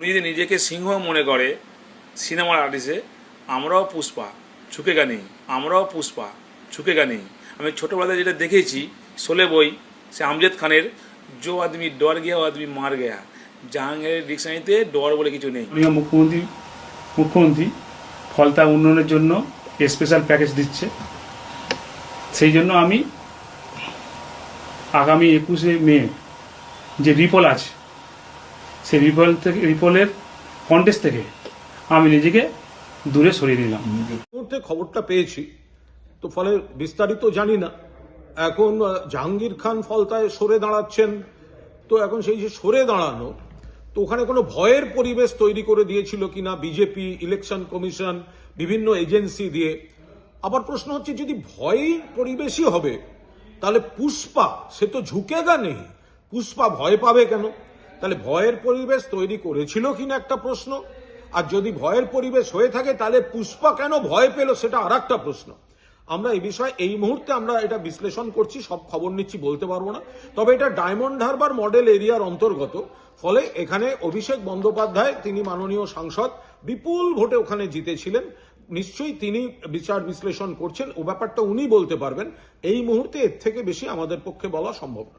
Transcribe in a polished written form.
উনি যদি নিজেকে সিংহ মনে করে সিনেমার আর্টিস্টে, আমরাও পুষ্পা ঝুঁকেগা নেই, আমরাও পুষ্পা ঝুঁকেগা নেই। আমি ছোটোবেলাতে যেটা দেখেছি শোলে বই, সে আমজাদ খানের জো আদমি ডর গিয়া ও আদমি মার গেয়া, জাহাঙ্গীরের ডিকশনারিতে ডর বলে কিছু নেই। মুখ্যমন্ত্রী ফলতা উন্নয়নের জন্য স্পেশাল প্যাকেজ দিচ্ছে। সেই জন্য আমি আগামী 21শে মে যে রিপোল আছে, সেই রিপোলের কন্টেস্ট থেকে আমি নিজেকে দূরে সরিয়ে নিলাম। মুহূর্তে খবরটা পেয়েছি, তো ফলে বিস্তারিত জানি না। এখন জাহাঙ্গীর খান ফলতায় সরে দাঁড়াচ্ছেন, তো এখন সেই যে সরে দাঁড়ানো, তো ওখানে কোনো ভয়ের পরিবেশ তৈরি করে দিয়েছিল কিনা বিজেপি, ইলেকশন কমিশন, বিভিন্ন এজেন্সি দিয়ে। আবার প্রশ্ন হচ্ছে, যদি ভয়ের পরিবেশই হবে তাহলে পুষ্পা সে তো ঝুঁকেগা নেই, পুষ্পা ভয় পাবে কেন? তাহলে ভয়ের পরিবেশ তৈরি করেছিল কিনা একটা প্রশ্ন। আর যদি ভয়ের পরিবেশ হয়ে থাকে তাহলে পুষ্পা কেন ভয় পেল সেটা আর একটা প্রশ্ন। আমরা এই বিষয়ে এই মুহূর্তে আমরা এটা বিশ্লেষণ করছি, সব খবর নিচ্ছি বলতে পারবো না। তবে এটা ডায়মন্ড হারবার মডেল এরিয়ার অন্তর্গত, ফলে এখানে অভিষেক বন্দ্যোপাধ্যায়, তিনি মাননীয় সাংসদ, বিপুল ভোটে ওখানে জিতেছিলেন। নিশ্চয়ই তিনি বিচার বিশ্লেষণ করছেন, ও ব্যাপারটা উনি বলতে পারবেন। এই মুহূর্তে এর থেকে বেশি আমাদের পক্ষে বলা সম্ভব না।